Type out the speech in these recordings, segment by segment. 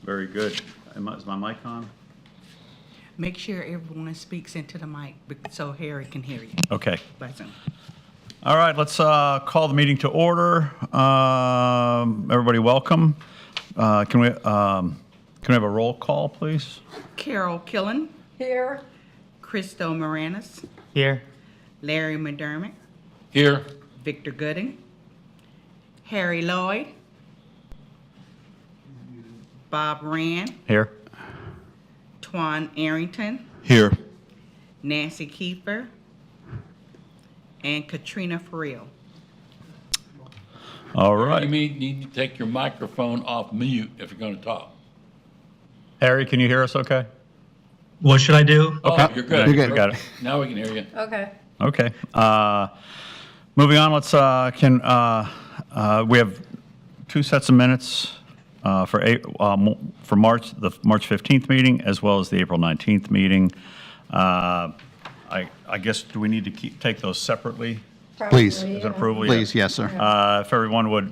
Very good. Is my mic on? Make sure everyone speaks into the mic so Harry can hear you. Okay. By Zoom. All right, let's call the meeting to order. Everybody welcome. Can we have a roll call, please? Carol Killen, Here. Christo Moranis, Here. Larry McDermott, Here. Victor Gooding, Harry Lloyd, Bob Rand, Here. Twan Arrington, Here. Nancy Kiefer, and Katrina Farrell. All You right. need to take your microphone off mute if you're going to talk. Harry, can you hear us okay? What should I do? Oh, you're good. You're good. Got it. Now we can hear you. Okay. Okay. Moving on, let's, we have two sets of minutes for March, the March 15th meeting, as well as the April 19th meeting. I guess, do we need to take those separately? Please. Probably, Is yeah. it approval? Yeah. Please, yes, sir. If everyone would,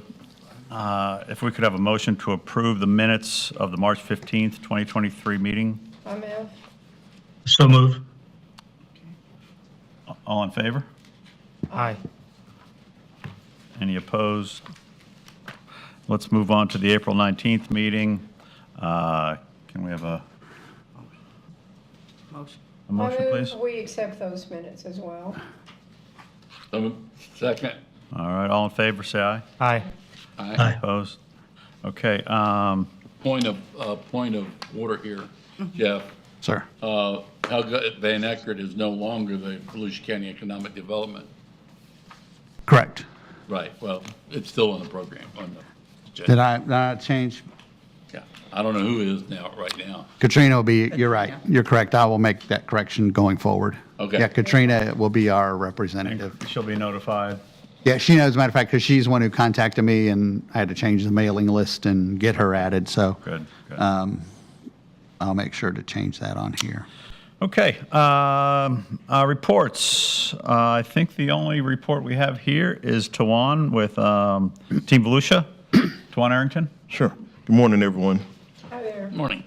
if we could have a motion to approve the minutes of the March 15th, 2023 meeting. I'm in. So move. All in favor? Aye. Any opposed? Let's move on to the April 19th meeting. Can we have a Motion. motion, I move please? We accept those minutes as well. Second. All right, all in favor, say aye. Aye. Aye. Opposed? Okay, Point of order here, Jeff. Sir. Helga Van Eckert is no longer the Volusia County Economic Development. Correct. Right. Well, it's still on the program. Did I change? Yeah. I don't know who is now, right now. Katrina will be, you're right. You're correct. I will make that correction going forward. Okay. Yeah, Katrina will be our representative. she'll be notified. Yeah, she knows, as a matter of fact, because she's the one who contacted me, and I had to change the mailing list and get her added, so Good, good. I'll make sure to change that on here. Okay, reports. I think the only report we have here is Tawan with Team Volusia. Tawan Arrington? Sure. Good morning, everyone. Hi there. Morning.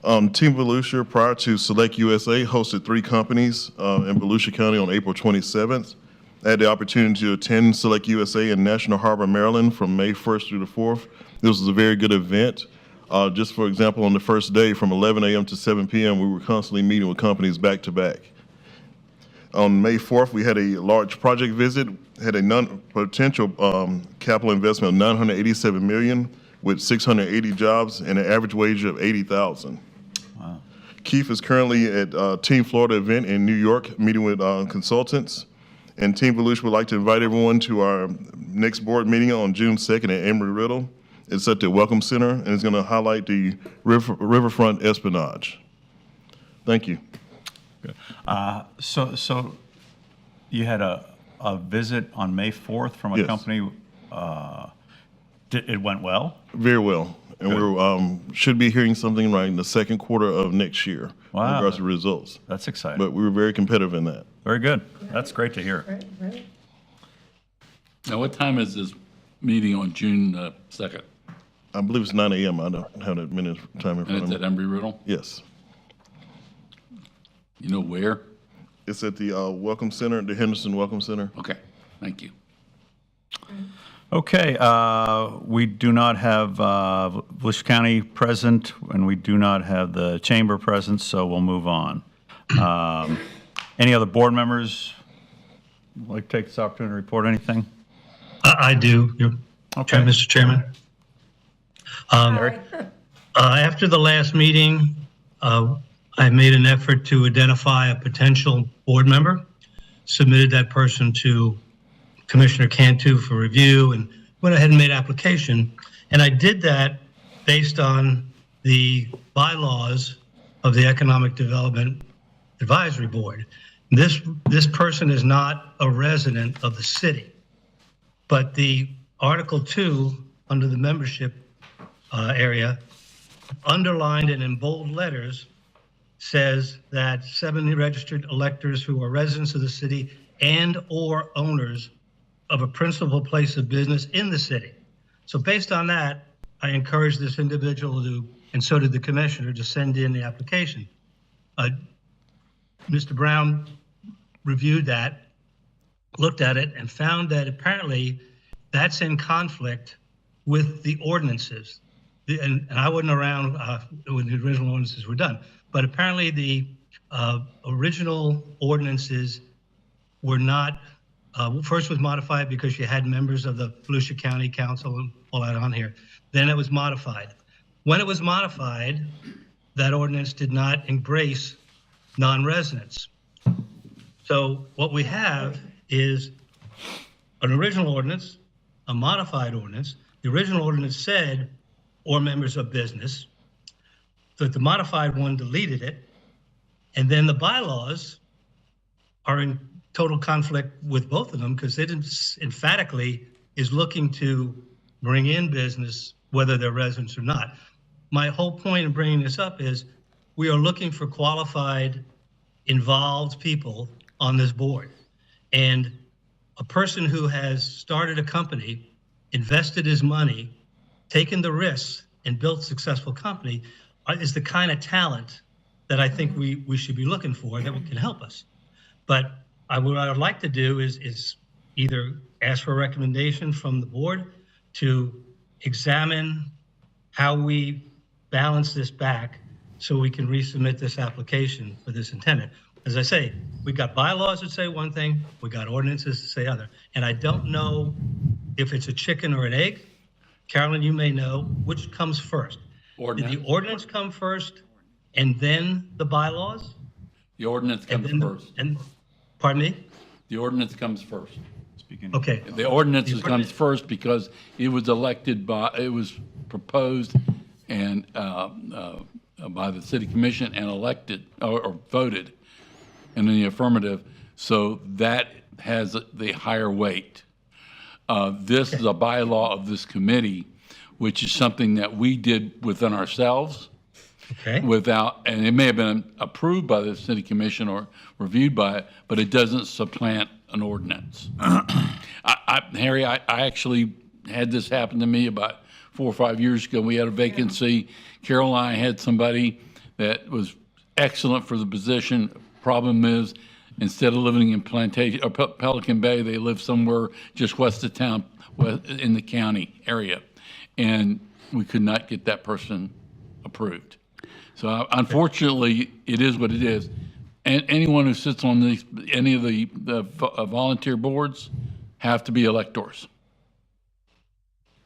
Team Volusia, prior to Select USA, hosted 3 companies in Volusia County on April 27th. I had the opportunity to attend Select USA in National Harbor, Maryland from May 1st through the 4th. This was a very good event. Just for example, on the first day from 11 a.m. to 7 p.m., we were constantly meeting with companies back to back. On May 4th, we had a large project visit, had a potential capital investment of $987 million with 680 jobs and an average wage of $80,000. Wow. Keith is currently at Team Florida event in New York, meeting with consultants. And Team Volusia would like to invite everyone to our next board meeting on June 2nd at Embry-Riddle. It's at the Welcome Center, and it's going to highlight the riverfront espionage. Thank you. Good. So you had a visit on May 4th from a Yes. company. It went well? Very well. And we should be hearing something right in the second quarter of next year Wow. in regards to results. That's exciting. But we were very competitive in that. Very good. That's great to hear. Right, right. Now, what time is this meeting on June 2nd? I believe it's 9 a.m. I don't have that minute time in And front it's of at me. Embry-Riddle? Yes. You know where? It's at the Welcome Center, the Henderson Welcome Center. Okay. Thank you. Okay, we do not have Volusia County present, and we do not have the chamber present, so we'll move on. Any other board members like to take this opportunity to report anything? I do, Okay. Mr. Chairman. After the last meeting, I made an effort to identify a potential board member, submitted that person to Commissioner Cantu for review, and went ahead and made application. And I did that based on the bylaws of the Economic Development Advisory Board. This person is not a resident of the city, but the Article 2 under the membership area, underlined and in bold letters, says that 7 registered electors who are residents of the city and/or owners of a principal place of business in the city. So based on that, I encourage this individual to and so did the commissioner to send in the application. Mr. Brown reviewed that, looked at it, and found that apparently that's in conflict with the ordinances. And I wasn't around when the original ordinances were done, but apparently the original ordinances were not, first was modified because you had members of the Volusia County Council and all that on here. Then it was modified. When it was modified, that ordinance did not embrace non-residents. So what we have is an original ordinance, a modified ordinance. The original ordinance said, or members of business, but the modified one deleted it. And then the bylaws are in total conflict with both of them because it emphatically is looking to bring in business, whether they're residents or not. My whole point in bringing this up is we are looking for qualified, involved people on this board. And a person who has started a company, invested his money, taken the risks, and built a successful company is the kind of talent that I think we should be looking for that can help us. But what I would like to do is either ask for a recommendation from the board to examine how we balance this back so we can resubmit this application for this intended. As I say, we got bylaws that say one thing, we got ordinances that say other. And I don't know if it's a chicken or an egg. Carolyn, you may know which comes first. Did the ordinance come first and then the bylaws? The ordinance comes first. And pardon me? The ordinance comes first. Okay. The ordinance comes first because it was proposed and by the city commission and elected or voted in the affirmative. So that has the higher weight. This is a bylaw of this committee, which is something that we did within ourselves. Okay. Without, and it may have been approved by the city commission or reviewed by it, but it doesn't supplant an ordinance. Harry, I actually had this happen to me about 4 or 5 years ago. We had a vacancy. Carol and I had somebody that was excellent for the position. Problem is, instead of living in Plantation or Pelican Bay, they live somewhere just west of town, in the county area, and we could not get that person approved. So unfortunately, it is what it is. And anyone who sits on any of the volunteer boards have to be electors.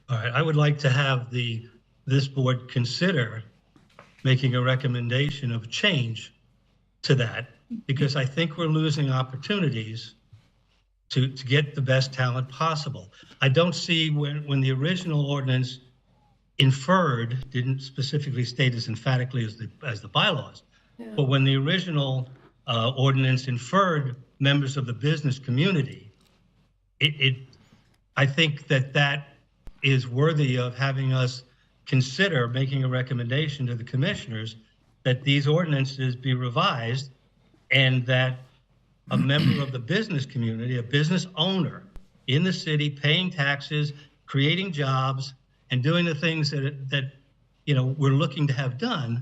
All right, I would like to have this board consider making a recommendation of change to that, because I think we're losing opportunities to get the best talent possible. I don't see when the original ordinance inferred, didn't specifically state as emphatically as the bylaws, but when the original ordinance inferred members of the business community, I think that is worthy of having us consider making a recommendation to the commissioners that these ordinances be revised and that a member of the business community, a business owner in the city, paying taxes, creating jobs, and doing the things that we're looking to have done,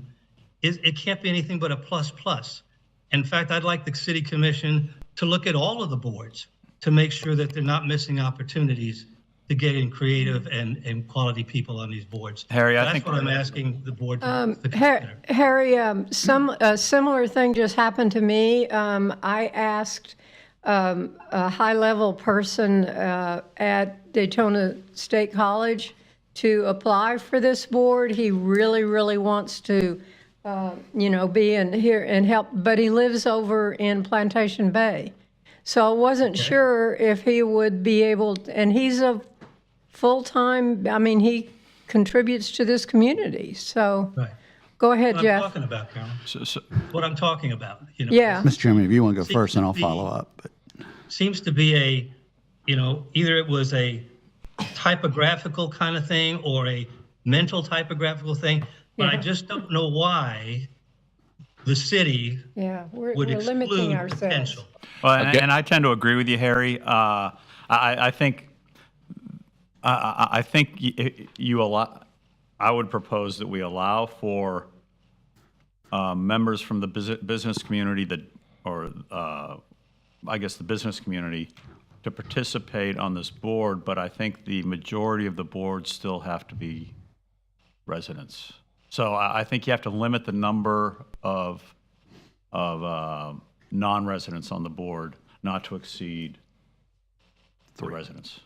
it can't be anything but a plus. In fact, I'd like the city commission to look at all of the boards to make sure that they're not missing opportunities to get in creative and quality people on these boards. Harry, I That's think what I'm asking the board to consider. Harry, a similar thing just happened to me. I asked a high-level person at Daytona State College to apply for this board. He really, really wants to, be in here and help, but he lives over in Plantation Bay. So I wasn't sure if he would be able, and he's a full-time, he contributes to this community. So Right. go ahead, What I'm Jeff. talking about, Carolyn. so. What I'm talking about. Yeah. Mr. Chairman, if you want to go See, first, and I'll the- follow up. But Seems to be either it was a typographical kind of thing or a mental typographical thing, but I Yeah. just don't know why the city Yeah, we're would limiting exclude ourselves. potential. Well, Okay. and I tend to agree with you, Harry. I think you allow. I would propose that we allow for members from the business community I guess the business community to participate on this board, but I think the majority of the board still have to be residents. So I think you have to limit the number of non-residents on the board not to exceed the residents.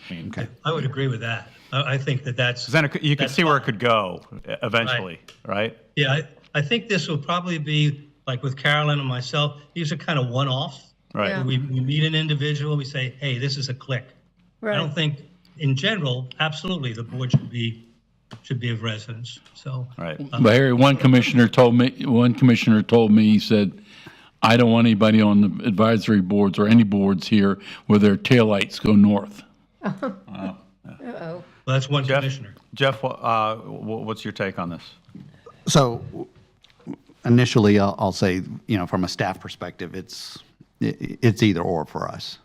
I mean, I would agree with that. I think that's. then you could that's see where it fine. could go eventually, right? Yeah, I think this will probably be, like with Carolyn and myself, these are kind of one-offs. Right. Yeah. We meet an individual, we say, hey, this is a click. I Right. don't think, in general, absolutely, the board should be of residents, so. Right. But Harry, one commissioner told me, he said, I don't want anybody on the advisory boards or any boards here where their taillights go north. Uh-oh. Well, that's one Jeff, commissioner. Jeff, what's your take on this? So initially, I'll say, from a staff perspective, it's either or for us.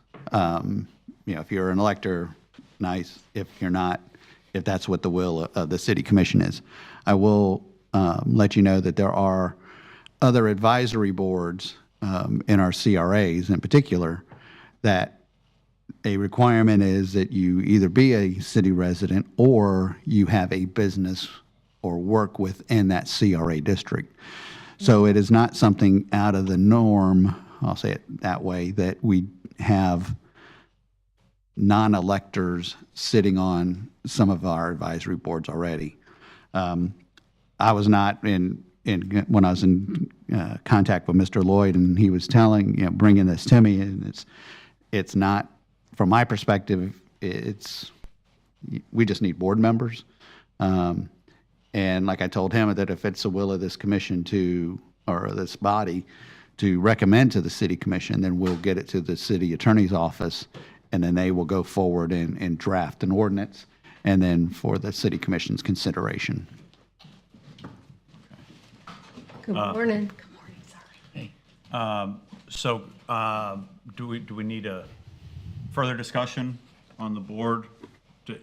If you're an elector, nice. If you're not, if that's what the will of the city commission is. I will let you know that there are other advisory boards in our CRAs in particular that a requirement is that you either be a city resident or you have a business or work within that CRA district. So it is not something out of the norm, I'll say it that way, that we have non-electors sitting on some of our advisory boards already. I was not when I was in contact with Mr. Lloyd, and he was bringing this to me, and it's not, from my perspective, we just need board members. And like I told him, that if it's the will of this commission or this body to recommend to the city commission, then we'll get it to the city attorney's office, and then they will go forward and draft an ordinance, and then for the city commission's consideration. Good morning. So do we need a further discussion on the board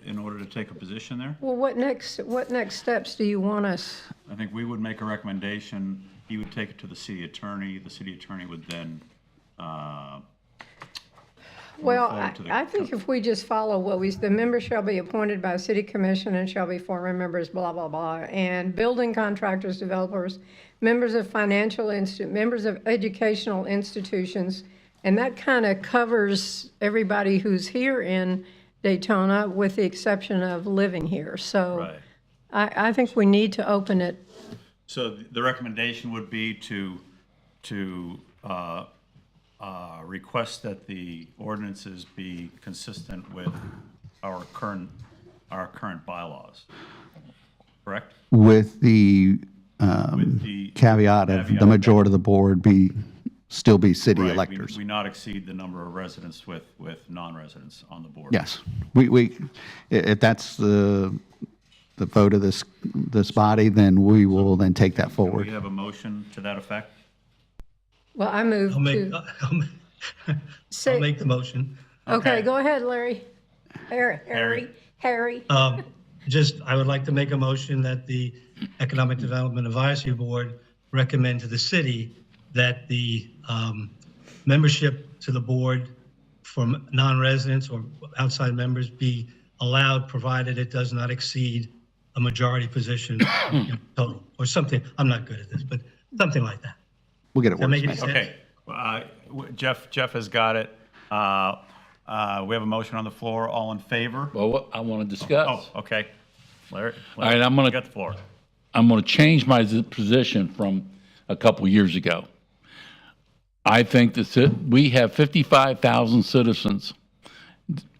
in order to take a position there? Well, what next steps do you want us? I think we would make a recommendation. He would take it to the city attorney. The city attorney would then Well, forward to the- I think if we just follow the members shall be appointed by city commission and shall be former members, blah, blah, blah, and building contractors, developers, members of members of educational institutions, and that kind of covers everybody who's here in Daytona with the exception of living here. So Right. I think we need to open it. So the recommendation would be to request that the ordinances be consistent with our current bylaws, correct? With the With the caveat of the majority of the board still be city Right, electors. we not exceed the number of residents with non-residents on the board. Yes, if that's the vote of this body, then we will then take that We forward. have a motion to that effect? Well, I move I'll make, to I'll say, make the motion. okay, go ahead, Larry. Harry. I would like to make a motion that the Economic Development Advisory Board recommend to the city that the membership to the board from non-residents or outside members be allowed, provided it does not exceed a majority position total, or something. I'm not good at this, but something like that. We'll get it Does that make any workspace. sense? Okay, Jeff has got it. We have a motion on the floor. All in favor? Well, I want to discuss. Oh, okay. Larry? All right, I'm gonna- You got the floor. I'm going to change my position from a couple years ago. I think we have 55,000 citizens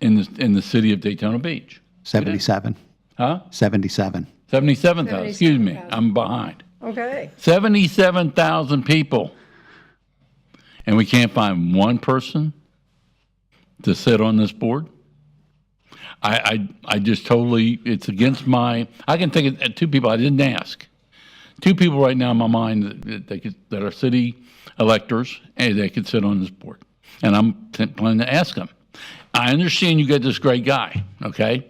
in the city of Daytona Beach. 77, Huh? 77. 77,000, excuse me, 77,000. I'm behind. Okay. 77,000 people. And we can't find one person to sit on this board? I just totally, it's against I can think of two people, I didn't ask. Two people right now in my mind that are city electors, and they could sit on this board. And I'm planning to ask them. I understand you got this great guy, okay?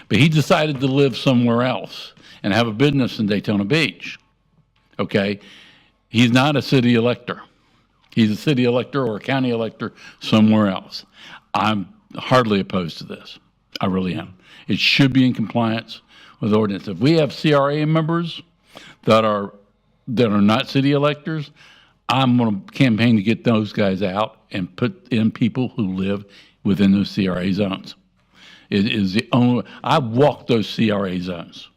But he decided to live somewhere else and have a business in Daytona Beach. Okay? He's not a city elector. He's a city elector or a county elector somewhere else. I'm hardly opposed to this. I really am. It should be in compliance with ordinance. If we have CRA members that are not city electors, I'm going to campaign to get those guys out and put in people who live within those CRA zones. It is the only, I've walked those CRA zones,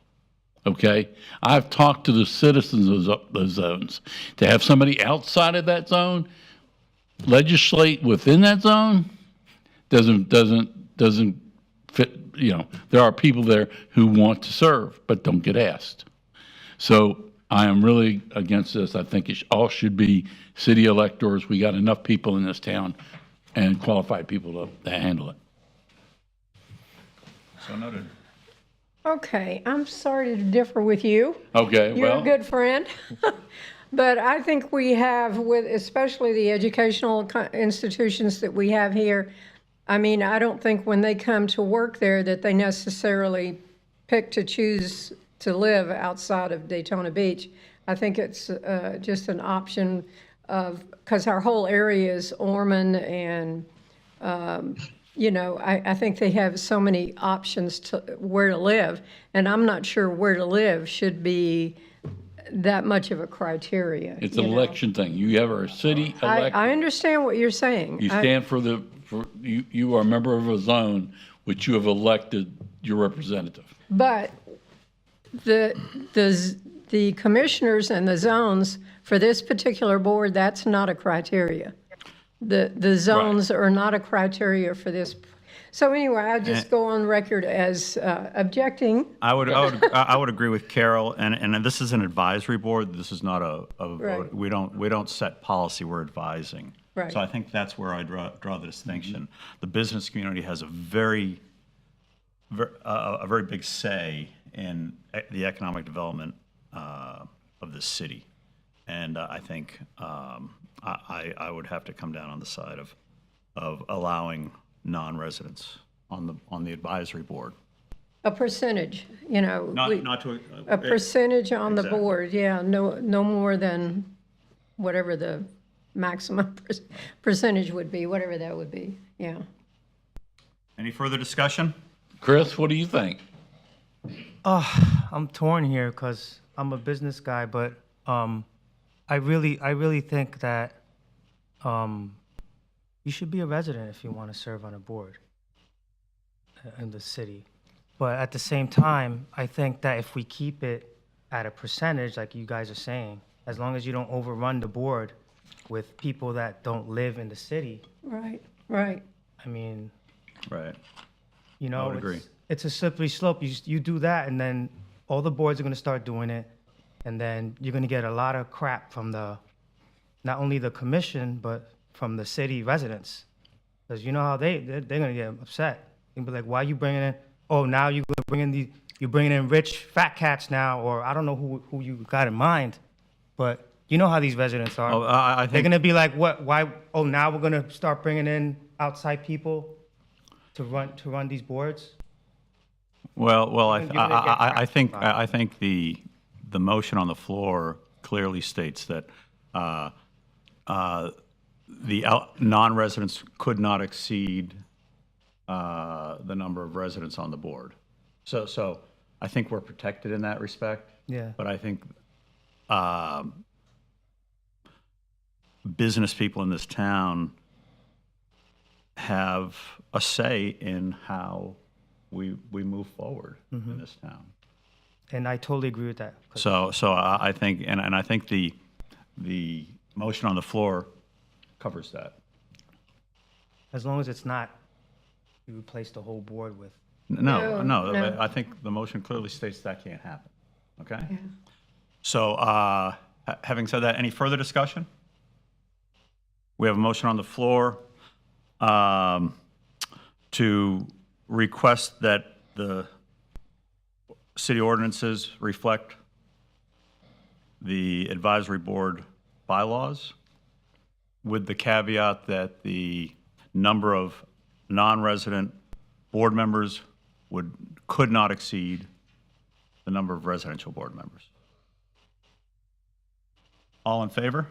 okay? I've talked to the citizens of those zones. To have somebody outside of that zone legislate within that zone doesn't fit, you know. There are people there who want to serve but don't get asked. So I am really against this. I think it all should be city electors. We got enough people in this town and qualified people to handle it. So noted. Okay, I'm sorry to differ with you. Okay, You're well, a good friend. But I think we have, with especially the educational institutions that we have here, I mean, I don't think when they come to work there that they necessarily pick to choose to live outside of Daytona Beach. I think it's just an option of, because our whole area is Ormond and, you know, I think they have so many options to where to live. And I'm not sure where to live should be that much of a criteria. it's you an know. election thing. You ever a city I elector, understand what you're saying. you stand for you are a member of a zone which you have elected your representative. But the commissioners and the zones for this particular board, that's not a criteria. The zones are not a criteria for this. So anyway, I'll just go on record as objecting. I would agree with Carol, and this is an advisory board. This is not a Right. vote. We don't set policy. We're advising. Right. So I think that's where I draw the distinction. The business community has a very big say in the economic development of the city, and I think I would have to come down on the side of allowing non-residents on the advisory board. A percentage, you know. Not to A percentage on the Exactly. board, yeah, no more than whatever the maximum percentage would be, whatever that would be, yeah. Any further discussion? Chris, what do you think? I'm torn here because I'm a business guy, but I really think that you should be a resident if you want to serve on a board in the city. But at the same time, I think that if we keep it at a percentage, like you guys are saying, as long as you don't overrun the board with people that don't live in the city, Right, right. I mean, Right. you know, would agree. it's a slippery slope. You do that, and then all the boards are going to start doing it, and then you're going to get a lot of crap from not only the commission, but from the city residents. Because you know how they're going to get upset. They'll be like, why are you bringing in, oh, now you're bringing in rich fat cats now, or I don't know who you got in mind, but you know how these residents are. Oh, I They're think going to be like, what, why, oh, now we're going to start bringing in outside people to run these boards? Well, You're gonna get I think cracked by it. I think the motion on the floor clearly states that non-residents could not exceed the number of residents on the board. So I think we're protected in that respect. Yeah. But I think business people in this town have a say in how we move forward in this town. And I totally agree with that. 'Cause So I think, and I think the motion on the floor covers that. as long as it's not, you replace the whole board with, No, No, no. I think the motion clearly states that can't happen, okay? So, having said that, any further discussion? We have a motion on the floor to request that the city ordinances reflect the advisory board bylaws, with the caveat that the number of non-resident board members could not exceed the number of residential board members. All in favor?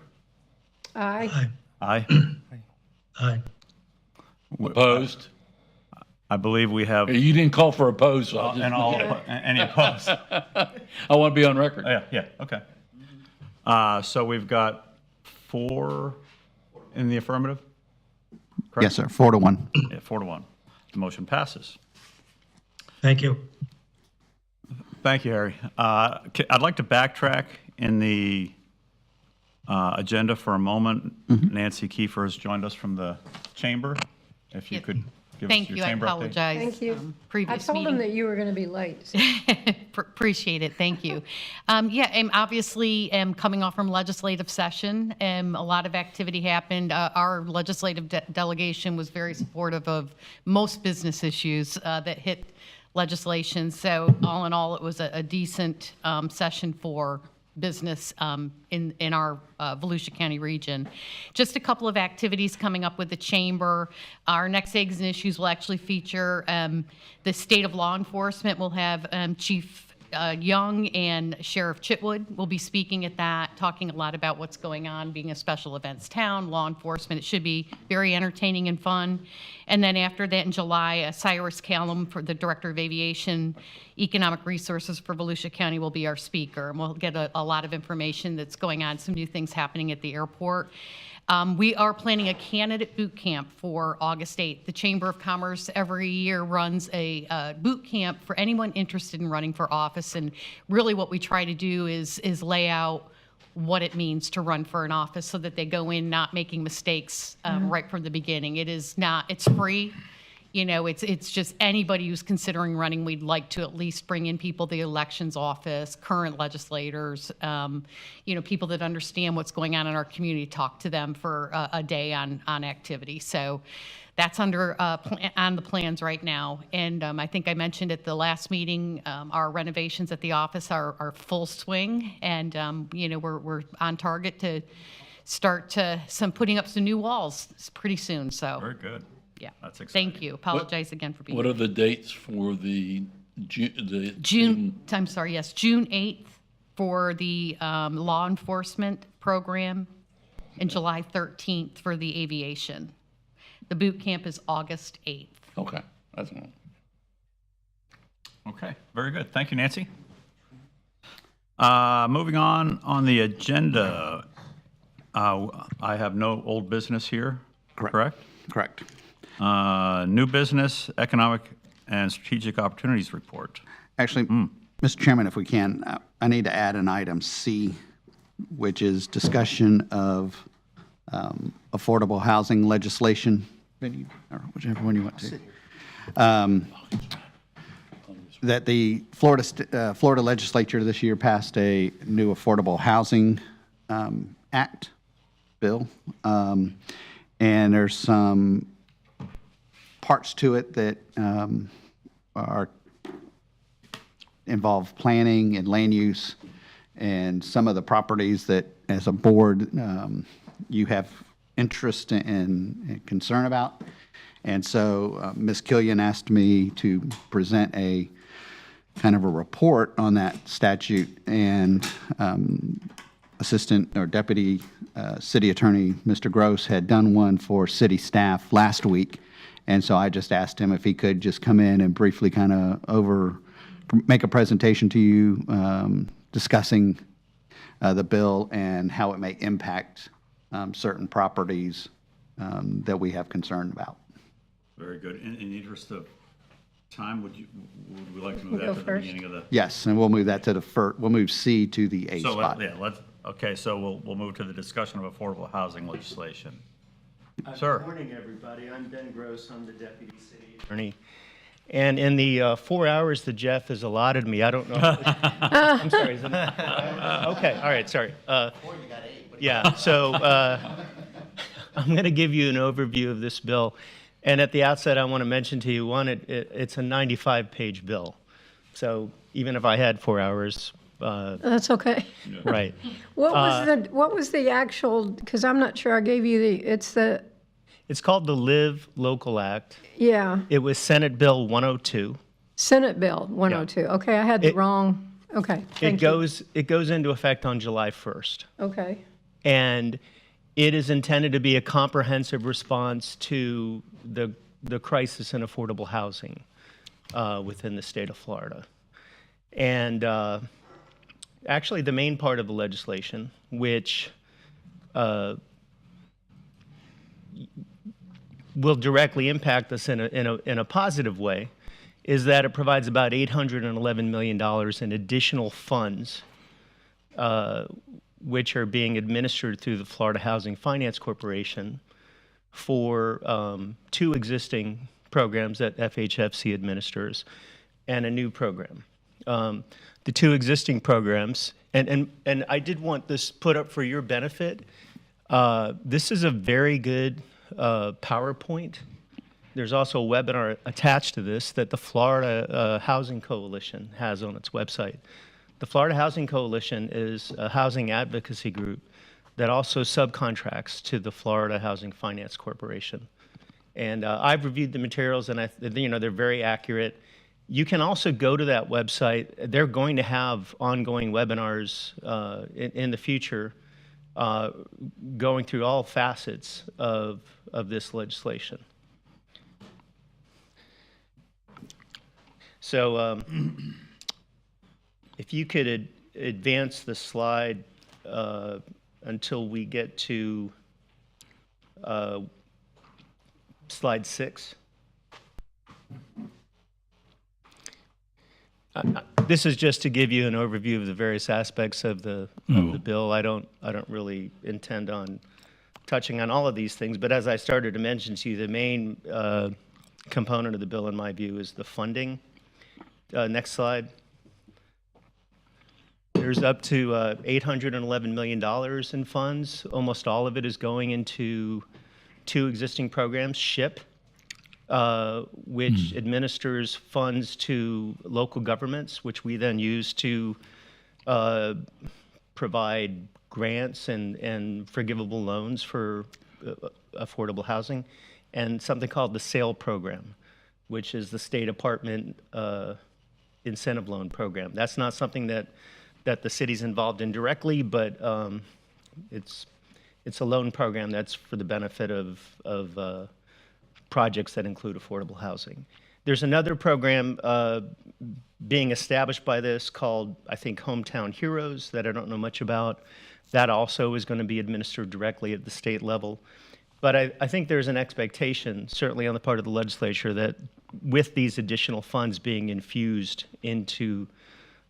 Aye. Aye. Aye. Aye. Opposed? I believe we have, You didn't call for opposed, so I'll just- and all, any opposed? I want to be on record. Yeah, okay. So we've got 4 in the affirmative? Yes, sir, 4-1. Yeah, 4-1. The motion passes. Thank you. Thank you, Harry. I'd like to backtrack in the agenda for a moment. Nancy Kiefer has joined us from the chamber. If you Yeah. could give us Thank your you. I chamber update. apologize. Thank you. I Previous told him meeting. that you were going to be late. Appreciate it. Thank you. Yeah, I'm obviously coming off from legislative session. A lot of activity happened. Our legislative delegation was very supportive of most business issues that hit legislation. So all in all, it was a decent session for business in our Volusia County region. Just a couple of activities coming up with the chamber. Our next Eggs and Issues will actually feature the state of law enforcement. We'll have Chief Young and Sheriff Chitwood will be speaking at that, talking a lot about what's going on, being a special events town, law enforcement. It should be very entertaining and fun. And then after that in July, Cyrus Callum, for the Director of Aviation Economic Resources for Volusia County, will be our speaker. And we'll get a lot of information that's going on, some new things happening at the airport. We are planning a candidate boot camp for August 8th. The Chamber of Commerce every year runs a boot camp for anyone interested in running for office. And really what we try to do is lay out what it means to run for an office so that they go in not making mistakes right from the beginning. It's free. You know, it's just anybody who's considering running, we'd like to at least bring in people, the elections office, current legislators, people that understand what's going on in our community, talk to them for a day on activity. So that's on the plans right now. And I think I mentioned at the last meeting, our renovations at the office are full swing. And, we're on target to start putting up some new walls pretty soon. So. Very good. Yeah. That's exciting. Thank you. Apologize again for being What are the dates for the June 8th for the law enforcement program and July 13th for the aviation. The boot camp is August 8th. Okay, that's one. Okay, very good. Thank you, Nancy. Moving on the agenda, I have no old business here, correct? Correct. New business, economic and strategic opportunities report. Actually, Mr. Chairman, if we can, I need to add an item C, which is discussion of affordable housing legislation, or whichever one you want to. That the Florida legislature this year passed a new affordable housing act bill, and there's some parts to it that involve planning and land use, and some of the properties that, as a board, you have interest and concern about. And so Ms. Killian asked me to present a kind of a report on that statute, and Assistant or Deputy City Attorney Mr. Gross had done one for city staff last week. And so I just asked him if he could just come in and briefly kind of make a presentation to you discussing the bill and how it may impact certain properties that we have concern about. Very good. In the interest of time, would we like to move that Go to the first. beginning of the? Yes, and we'll move that to we'll move C to the A So, spot. okay, so we'll move to the discussion of affordable housing legislation. Sir. Good morning, everybody. I'm Ben Gross. I'm the Deputy City Attorney. And in the 4 hours that Jeff has allotted me, I don't know. I'm sorry. Is it, okay. All right. Sorry. Yeah. So I'm going to give you an overview of this bill. And at the outset, I want to mention to you, one, it's a 95-page bill. So even if I had 4 hours, That's okay. right. What was the actual, because I'm not sure I gave you It's called the Live Local Act. yeah. It was Senate Bill 102. Senate Bill 102. Okay, I had the It- wrong, okay. It Thank you. goes into effect on July 1st. Okay, And it is intended to be a comprehensive response to the crisis in affordable housing within the state of Florida. And actually, the main part of the legislation, which will directly impact us in a positive way, is that it provides about $811 million in additional funds which are being administered through the Florida Housing Finance Corporation for 2 existing programs that FHFC administers and a new program. The 2 existing programs, and I did want this put up for your benefit. This is a very good PowerPoint. There's also a webinar attached to this that the Florida Housing Coalition has on its website. The Florida Housing Coalition is a housing advocacy group that also subcontracts to the Florida Housing Finance Corporation. And I've reviewed the materials, and they're very accurate. You can also go to that website. They're going to have ongoing webinars in the future, going through all facets of this legislation. So if you could advance the slide until we get to slide 6. This is just to give you an overview of the various aspects of the bill. I don't really intend on touching on all of these things, but as I started to mention to you, the main component of the bill, in my view, is the funding. Next slide. There's up to $811 million in funds. Almost all of it is going into 2 existing programs, SHIP, which administers funds to local governments, which we then use to provide grants and forgivable loans for affordable housing, and something called the SAIL program, which is the State Department incentive loan program. That's not something that the city's involved in directly, but it's a loan program that's for the benefit of projects that include affordable housing. There's another program being established by this called, I think, Hometown Heroes, that I don't know much about. That also is going to be administered directly at the state level. But I think there's an expectation, certainly on the part of the legislature, that with these additional funds being infused into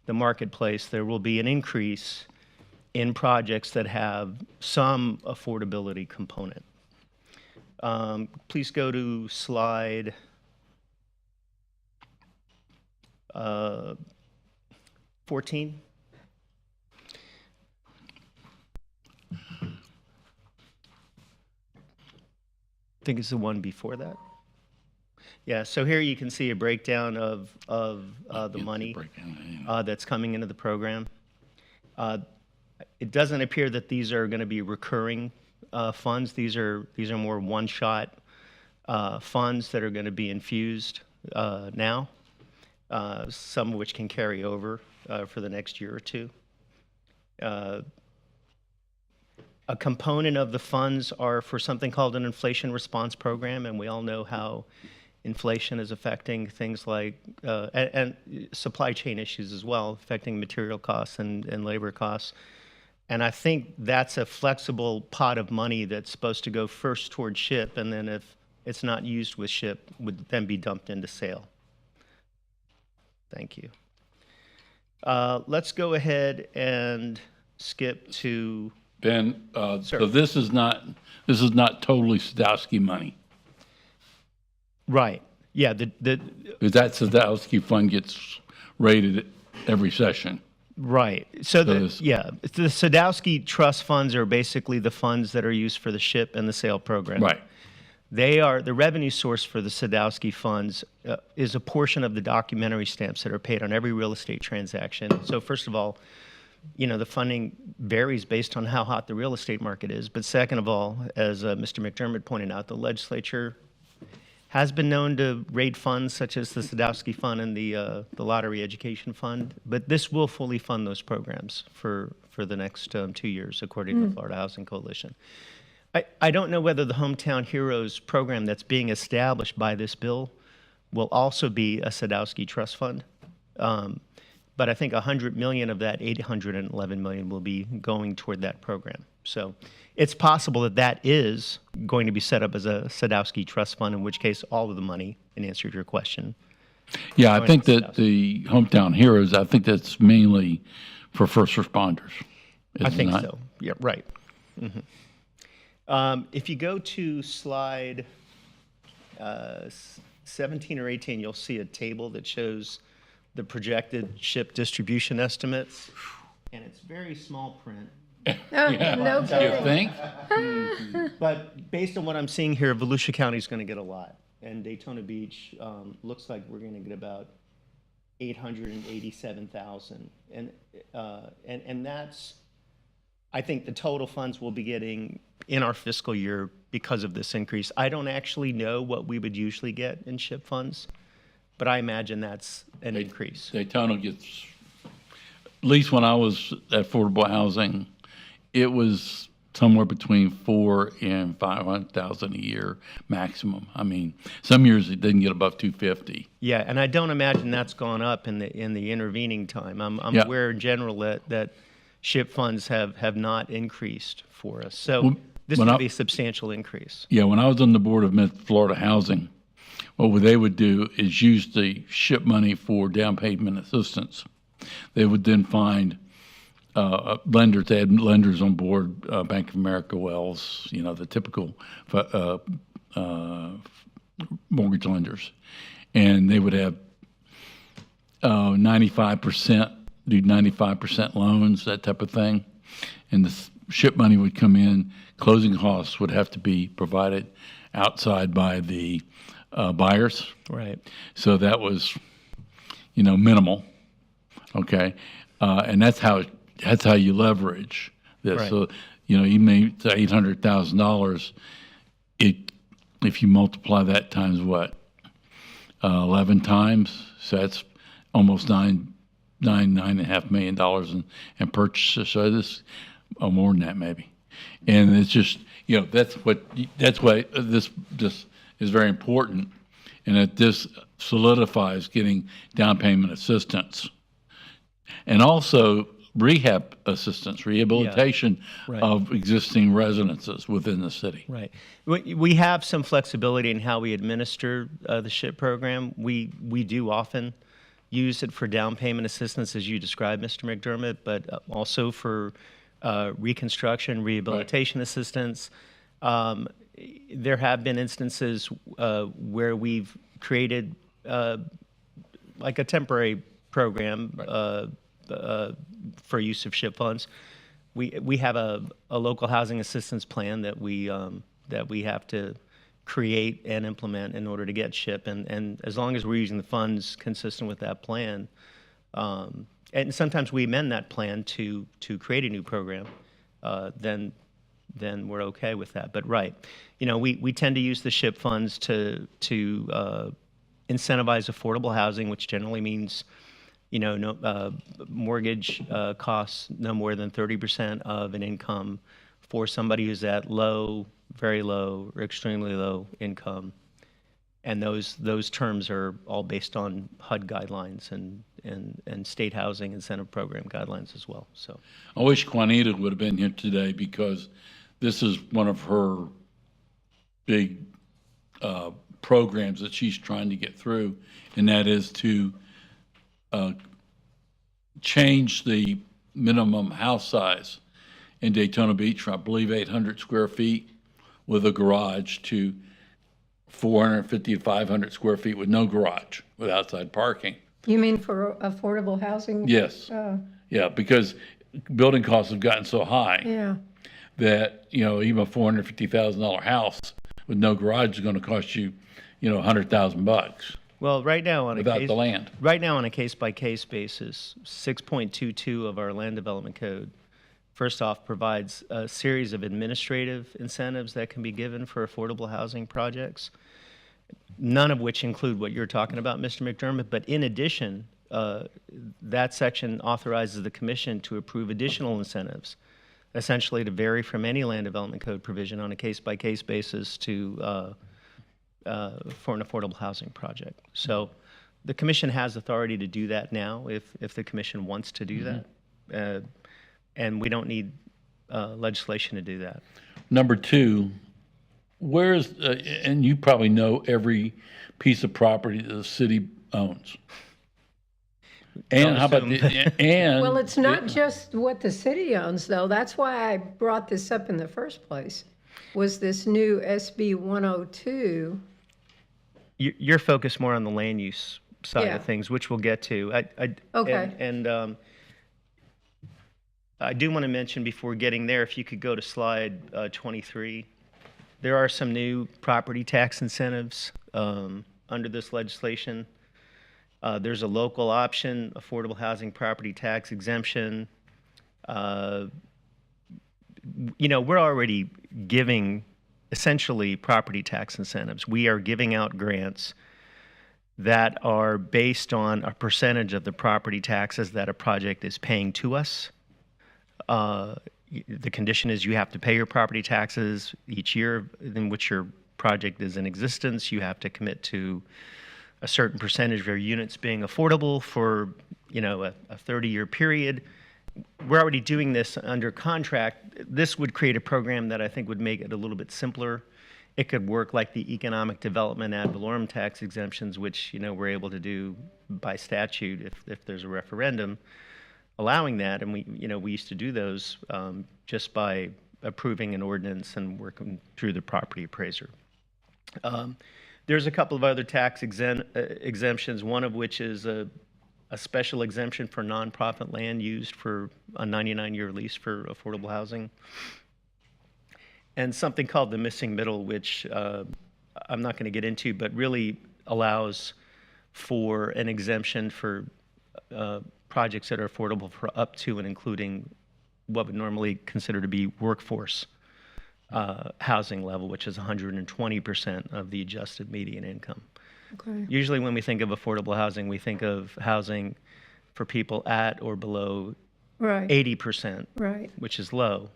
the marketplace, there will be an increase in projects that have some affordability component. Please go to slide 14. I think it's the one before that. Yeah, so here you can see a breakdown of the money that's coming into the program. It doesn't appear that these are going to be recurring funds. These are more one-shot funds that are going to be infused now, some of which can carry over for the next year or two. A component of the funds are for something called an inflation response program, and we all know how inflation is affecting things like, and supply chain issues as well, affecting material costs and labor costs. And I think that's a flexible pot of money that's supposed to go first toward SHIP, and then if it's not used with SHIP, would then be dumped into SAIL. Thank you. Let's go ahead and skip to Ben, Sir. so this is not totally Sadowski money. right. Yeah, Because that Sadowski fund gets rated every session. right. So Those- the Sadowski trust funds are basically the funds that are used for the SHIP and the SAIL program. Right. They are the revenue source for the Sadowski funds is a portion of the documentary stamps that are paid on every real estate transaction. So first of all, the funding varies based on how hot the real estate market is. But second of all, as Mr. McDermott pointed out, the legislature has been known to raid funds such as the Sadowski Fund and the Lottery Education Fund, but this will fully fund those programs for the next 2 years, according to the Florida Housing Coalition. I don't know whether the Hometown Heroes program that's being established by this bill will also be a Sadowski Trust Fund. But I think 100 million of that 811 million will be going toward that program. So it's possible that that is going to be set up as a Sadowski Trust Fund, in which case all of the money, in answer to your question. Yeah, I think that the Hometown Heroes, I think that's mainly for first responders. I is it think not? so. Yeah, right. If you go to slide 17 or 18, you'll see a table that shows the projected SHIP distribution estimates, and it's very small print. No You kidding. think? But based on what I'm seeing here, Volusia County is going to get a lot, and Daytona Beach looks like we're going to get about 887,000, and that's, I think the total funds we'll be getting in our fiscal year because of this increase. I don't actually know what we would usually get in SHIP funds, but I imagine that's an increase. Daytona gets, at least when I was at affordable housing, it was somewhere between 400,000 and 500,000 a year maximum. I mean, some years it didn't get above 250. Yeah, and I don't imagine that's gone up in the intervening time. I'm Yeah. aware in general that SHIP funds have not increased for us. So Well, this when would I- be a substantial increase. Yeah, when I was on the board of Florida Housing, what they would do is use the SHIP money for down payment assistance. They would then find lenders. They had lenders on board, Bank of America, Wells, the typical mortgage lenders. And they would have 95%, do 95% loans, that type of thing. And the SHIP money would come in. Closing costs would have to be provided outside by the buyers. Right. So that was, minimal. Okay. And that's how you leverage this. Right. So, you made $800,000. If you multiply that times what? 11 times. So that's almost $9.5 million in purchases. So this, more than that maybe. And it's just, that's why this is very important, and that this solidifies getting down payment assistance. And also rehab assistance, rehabilitation right. of existing residences within the city. Right. We have some flexibility in how we administer the SHIP program. We do often use it for down payment assistance, as you described, Mr. McDermott, but also for reconstruction, rehabilitation assistance. There have been instances where we've created like a temporary program for use of SHIP funds. We have a local housing assistance plan that we have to create and implement in order to get SHIP, and as long as we're using the funds consistent with that plan, and sometimes we amend that plan to create a new program, then we're okay with that. But right, we tend to use the SHIP funds to incentivize affordable housing, which generally means no mortgage costs no more than 30% of an income for somebody who's at low, very low, or extremely low income. And those terms are all based on HUD guidelines and state housing incentive program guidelines as well. So I wish Juanita would have been here today, because this is one of her big programs that she's trying to get through, and that is to change the minimum house size in Daytona Beach from, I believe, 800 square feet with a garage to 450 to 500 square feet with no garage, with outside parking. You mean for affordable housing? Yes. Yeah, because building costs have gotten so high Yeah. that, even a $450,000 house with no garage is going to cost you, $100,000 well, right now on without the land. Right now, on a case-by-case basis, 6.22 of our land development code, first off, provides a series of administrative incentives that can be given for affordable housing projects. none of which include what you're talking about, Mr. McDermott. But in addition, that section authorizes the commission to approve additional incentives, essentially to vary from any land development code provision on a case-by-case basis to for an affordable housing project. So the commission has authority to do that now if the commission wants to do that. And we don't need legislation to do that. Number two, where's, and you probably know every piece of property that the city owns. And how about the, and. Well, it's not just what the city owns, though. That's why I brought this up in the first place, was this new SB 102. You're focused more on the land use side Yeah. of things, which we'll get to. Okay. And I do want to mention before getting there, if you could go to slide 23, there are some new property tax incentives under this legislation. There's a local option, affordable housing property tax exemption. We're already giving essentially property tax incentives. We are giving out grants that are based on a percentage of the property taxes that a project is paying to us. The condition is you have to pay your property taxes each year in which your project is in existence. You have to commit to a certain percentage of your units being affordable for, a 30-year period. We're already doing this under contract. This would create a program that I think would make it a little bit simpler. It could work like the economic development ad valorem tax exemptions, which, we're able to do by statute if there's a referendum allowing that. And we used to do those just by approving an ordinance and working through the property appraiser. There's a couple of other tax exemptions, one of which is a special exemption for nonprofit land used for a 99-year lease for affordable housing. And something called the missing middle, which I'm not going to get into, but really allows for an exemption for projects that are affordable for up to and including what would normally consider to be workforce housing level, which is 120% of the adjusted median income. Okay. Usually when we think of affordable housing, we think of housing for people at or below Right. 80%, Right. which is low,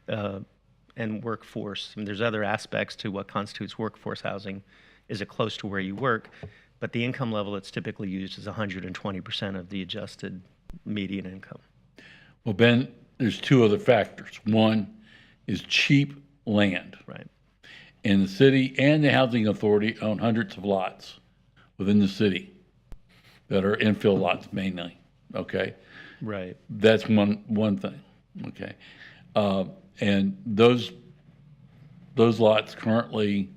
and workforce. I mean, there's other aspects to what constitutes workforce housing. Is it close to where you work? But the income level that's typically used is 120% of the adjusted median income. Well, Ben, there's two other factors. One is cheap land. Right. And the city and the housing authority own hundreds of lots within the city that are infill lots mainly, okay? Right. That's one thing, okay? And those lots currently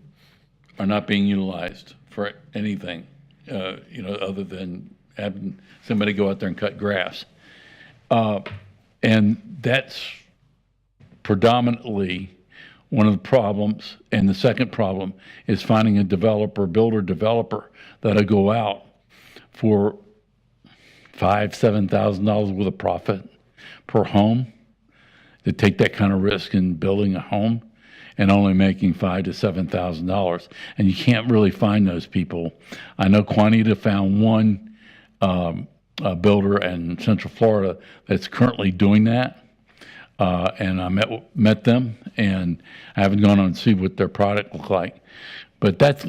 are not being utilized for anything, other than having somebody go out there and cut grass. And that's predominantly one of the problems. And the second problem is finding a builder-developer that'll go out for $5,000-7,000 worth of profit per home to take that kind of risk in building a home and only making $5,000 to $7,000. And you can't really find those people. I know Juanita found one builder in Central Florida that's currently doing that. And I met them, and I haven't gone on to see what their product looked like. But that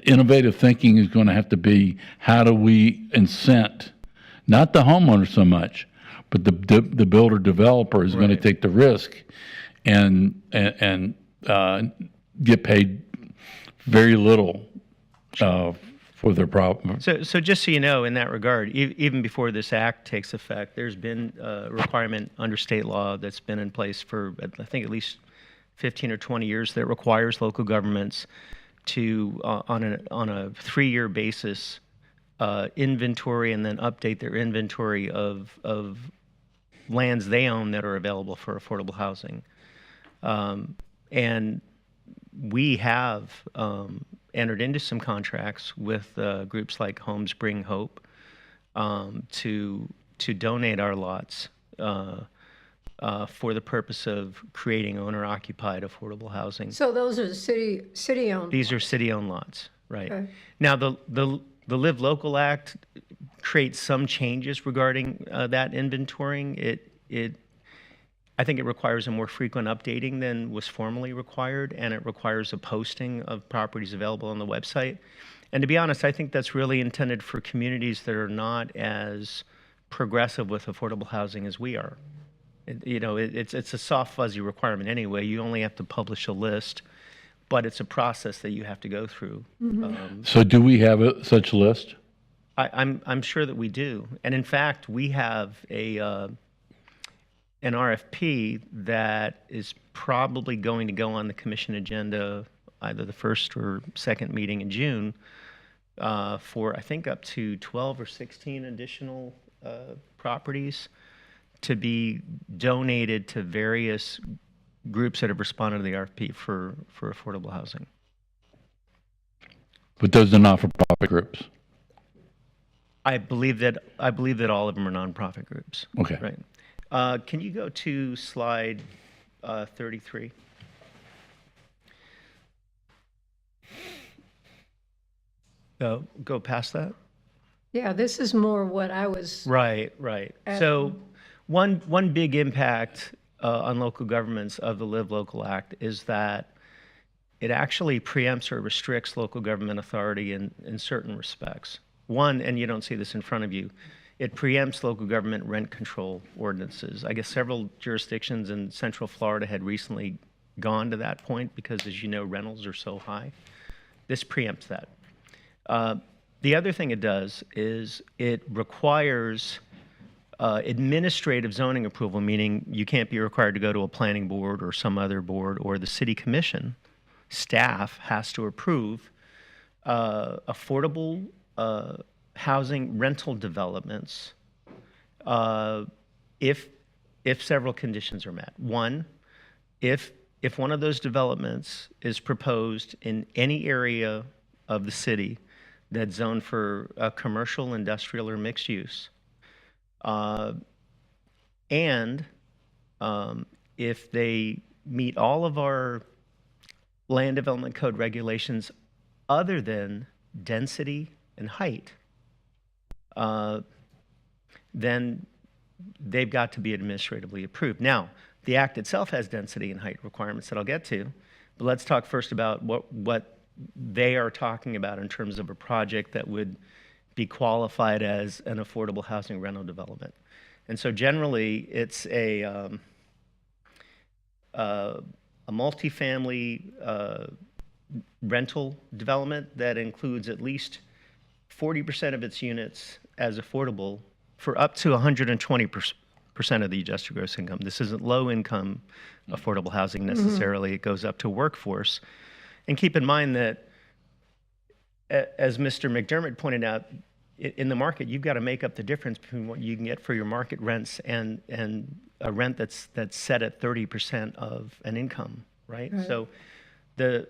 innovative thinking is going to have to be, how do we incent, not the homeowner so much, but the builder developer is going to take the risk and get paid very little for their problem. So just so you know, in that regard, even before this act takes effect, there's been a requirement under state law that's been in place for, I think, at least 15 or 20 years that requires local governments to, on a 3-year basis, inventory and then update their inventory of lands they own that are available for affordable housing. And we have entered into some contracts with groups like Homes Bring Hope to donate our lots for the purpose of creating owner-occupied affordable housing. So those are city-owned. These are city-owned lots, right. Okay. Now, the Live Local Act creates some changes regarding that inventorying. I think it requires a more frequent updating than was formerly required, and it requires a posting of properties available on the website. And to be honest, I think that's really intended for communities that are not as progressive with affordable housing as we are. It's a soft, fuzzy requirement anyway. You only have to publish a list, but it's a process that you have to go through. So do we have such list? I'm sure that we do. And in fact, we have an RFP that is probably going to go on the commission agenda either the first or second meeting in June for, I think, up to 12 or 16 additional properties to be donated to various groups that have responded to the RFP for affordable housing. But those are not-for-profit groups. I believe that all of them are nonprofit groups. Okay. Right. Can you go to slide 33? Go past that. Yeah, this is more what I was, Right. So one big impact on local governments of the Live Local Act is that it actually preempts or restricts local government authority in certain respects. One, and you don't see this in front of you, it preempts local government rent control ordinances. I guess several jurisdictions in Central Florida had recently gone to that point because, as you know, rentals are so high. This preempts that. The other thing it does is it requires administrative zoning approval, meaning you can't be required to go to a planning board or some other board, or the city commission staff has to approve affordable housing rental developments if several conditions are met. One, if one of those developments is proposed in any area of the city that's zoned for commercial, industrial, or mixed use, and if they meet all of our land development code regulations other than density and height, then they've got to be administratively approved. Now, the act itself has density and height requirements that I'll get to, but let's talk first about what they are talking about in terms of a project that would be qualified as an affordable housing rental development. And so generally, it's a multifamily rental development that includes at least 40% of its units as affordable for up to 120% of the adjusted gross income. This isn't low-income affordable housing necessarily. It goes up to workforce. And keep in mind that, as Mr. McDermott pointed out, in the market, you've got to make up the difference between what you can get for your market rents and a rent that's set at 30% of an income, right? So there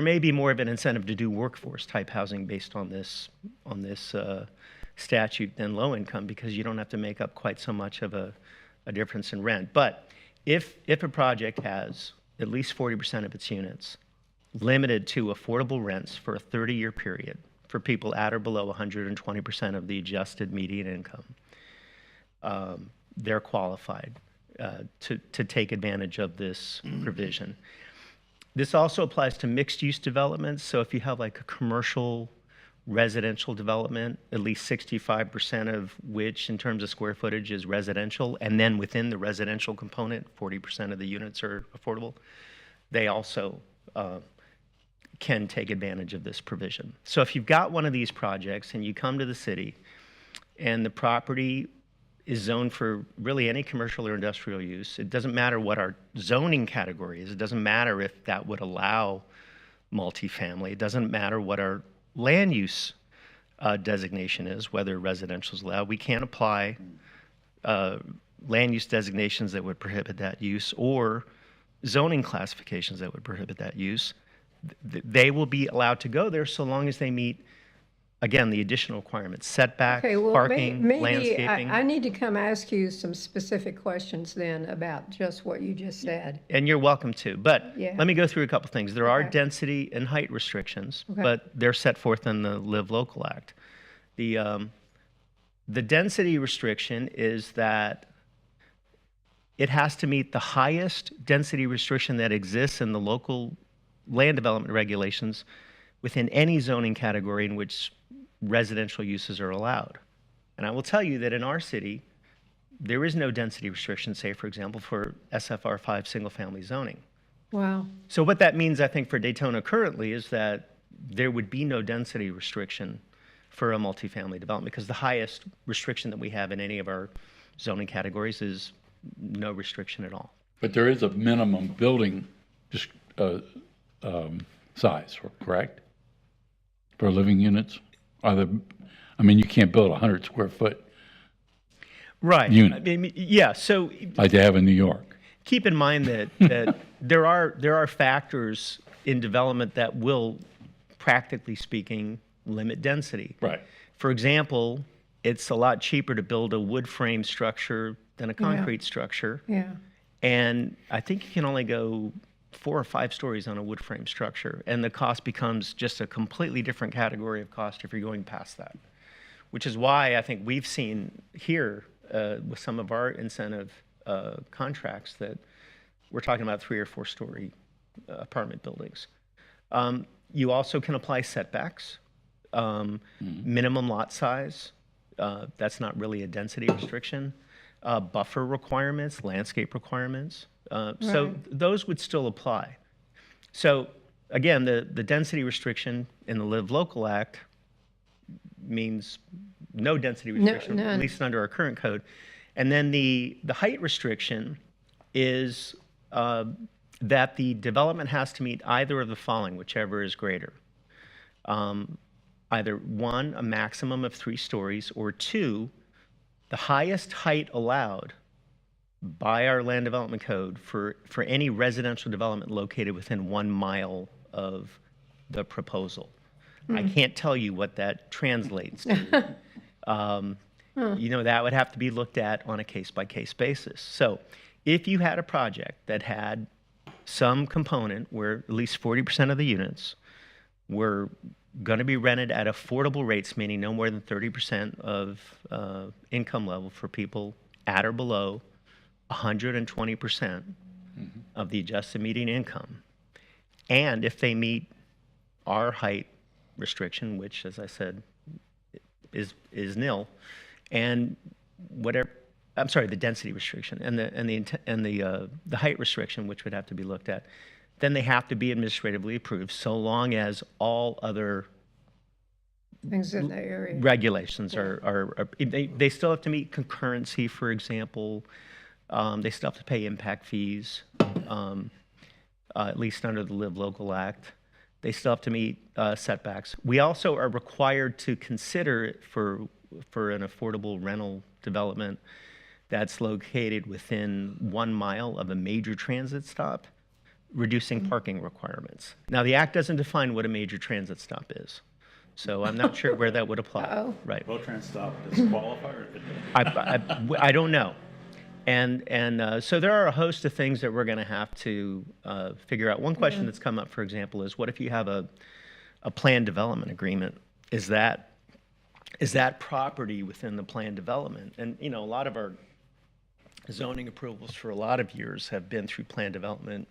may be more of an incentive to do workforce type housing based on this statute than low income, because you don't have to make up quite so much of a difference in rent. But if a project has at least 40% of its units limited to affordable rents for a 30-year period for people at or below 120% of the adjusted median income, they're qualified to take advantage of this provision. This also applies to mixed-use developments. So if you have like a commercial residential development, at least 65% of which in terms of square footage is residential, and then within the residential component, 40% of the units are affordable, they also can take advantage of this provision. So if you've got one of these projects and you come to the city and the property is zoned for really any commercial or industrial use, it doesn't matter what our zoning category is. It doesn't matter if that would allow multifamily. It doesn't matter what our land use designation is, whether residential is allowed. We can't apply land use designations that would prohibit that use or zoning classifications that would prohibit that use. They will be allowed to go there so long as they meet again, the additional requirements, setback, Okay, well, parking, maybe landscaping. I need to come ask you some specific questions then about just what you just said. And you're welcome to. But Yeah. let me go through a couple things. There are Okay. density and height restrictions, Okay. but they're set forth in the Live Local Act. The density restriction is that it has to meet the highest density restriction that exists in the local land development regulations within any zoning category in which residential uses are allowed. And I will tell you that in our city, there is no density restriction, say, for example, for SFR 5 single-family zoning. Wow. So what that means, I think, for Daytona currently is that there would be no density restriction for a multifamily development because the highest restriction that we have in any of our zoning categories is no restriction at all. But there is a minimum building size, correct? For living units? I mean, you can't build a 100 square foot Right. Unit. I mean, yeah, so like they have in New York. keep in mind that there are factors in development that will, practically speaking, limit density. Right. For example, it's a lot cheaper to build a wood frame structure than a concrete structure. Yeah. And I think you can only go 4 or 5 stories on a wood frame structure, and the cost becomes just a completely different category of cost if you're going past that. Which is why I think we've seen here with some of our incentive contracts that we're talking about 3 or 4 story apartment buildings. You also can apply setbacks, minimum lot size. That's not really a density restriction. Buffer requirements, landscape requirements. So those would still apply. So again, the density restriction in the Live Local Act means no density restriction, none. at least under our current code. And then the height restriction is that the development has to meet either of the following, whichever is greater. Either 1, a maximum of 3 stories, or 2, the highest height allowed by our land development code for any residential development located within 1 mile of the proposal. I can't tell you what that translates to. That would have to be looked at on a case-by-case basis. So if you had a project that had some component where at least 40% of the units were going to be rented at affordable rates, meaning no more than 30% of income level for people at or below 120% of the adjusted median income. And if they meet our height restriction, which, as I said, is nil, and whatever, I'm sorry, the density restriction and the height restriction, which would have to be looked at, then they have to be administratively approved, so long as all other Things in the area. regulations they still have to meet concurrency, for example. They still have to pay impact fees, at least under the Live Local Act. They still have to meet setbacks. We also are required to consider it for an affordable rental development that's located within 1 mile of a major transit stop, reducing parking requirements. Now, the Act doesn't define what a major transit stop is, so I'm not sure where that would apply. Uh-oh. Right. Votrans stop, does it qualify or? I don't know. And so there are a host of things that we're going to have to figure out. One question that's come up, for example, is what if you have a planned development agreement? Is that property within the planned development? And, a lot of our zoning approvals for a lot of years have been through planned development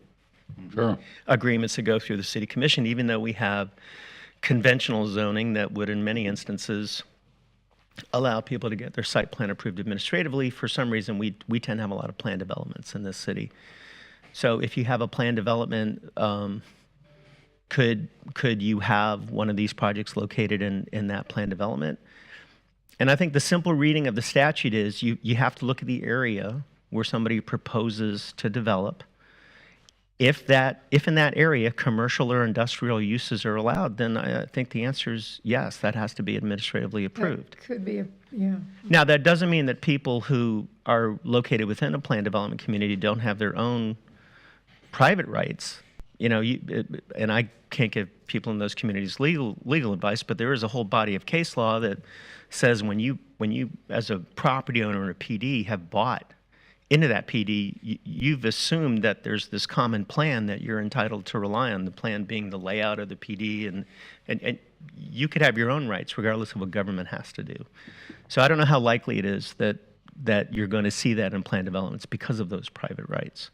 Sure. agreements that go through the city commission, even though we have conventional zoning that would, in many instances, allow people to get their site plan approved administratively. For some reason, we tend to have a lot of planned developments in this city. So if you have a planned development, could you have one of these projects located in that planned development? And I think the simple reading of the statute is you have to look at the area where somebody proposes to develop. If in that area commercial or industrial uses are allowed, then I think the answer is yes, that has to be administratively approved. That could be, yeah. Now, that doesn't mean that people who are located within a planned development community don't have their own private rights. And I can't can't give people in those communities legal advice, but there is a whole body of case law that says when you as a property owner in a PD have bought into that PD, you've assumed that there's this common plan that you're entitled to rely on, the plan being the layout of the PD, and you could have your own rights regardless of what government has to do. So I don't know how likely it is that you're going to see that in plan developments because of those private rights.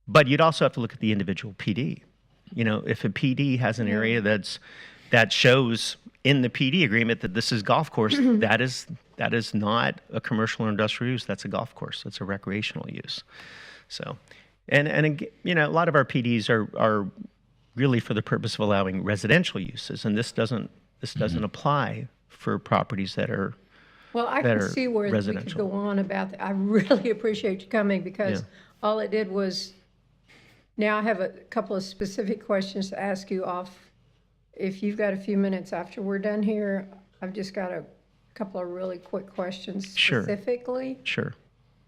But you'd also have to look at the individual PD. You know, if a PD has an area that shows in the PD agreement that this is golf course, that is not a commercial or industrial use. That's a golf course. That's a recreational use. So, and you know, a lot of our PDs are really for the purpose of allowing residential uses, and this doesn't apply for properties that are. Well, I that can are see where we could residential. go on about that. I really appreciate you coming because Yeah. all it did was, now I have a couple of specific questions to ask you off. If you've got a few minutes after we're done here, I've just got a couple of really quick questions Sure. specifically. Sure.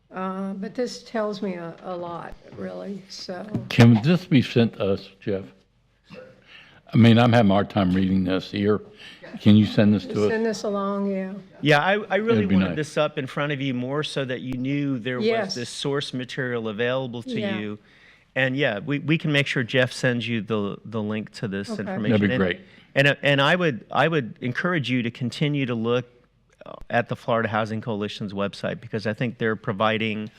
But this tells me a lot, really, so. Can this be sent to us, Jeff? I mean, I'm having a hard time reading this here. Can you send this to us? Send this along, yeah. Yeah, I really That'd be wanted nice. this up in front of you more so that you knew there Yes. was this source material available to Yeah. you. And yeah, we can make sure Jeff sends you the link to this Okay. information. That'd be And- great. And I would encourage you to continue to look at the Florida Housing Coalition's website because I think they're providing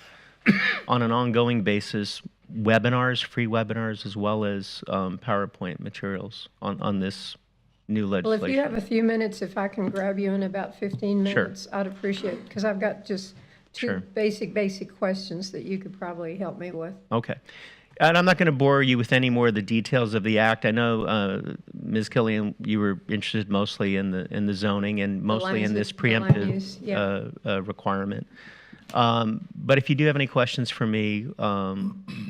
on an ongoing basis webinars, free webinars, as well as PowerPoint materials on this new Well, legislation. if you have a few minutes, if I can grab you in about 15 Sure. minutes, I'd appreciate it, because I've got just two Sure. basic questions that you could probably help me with. Okay. And I'm not going to bore you with any more of the details of the act. I know, Ms. Killian, you were interested mostly in the zoning and mostly in this the land preemptive use, yeah. requirement. But if you do have any questions for me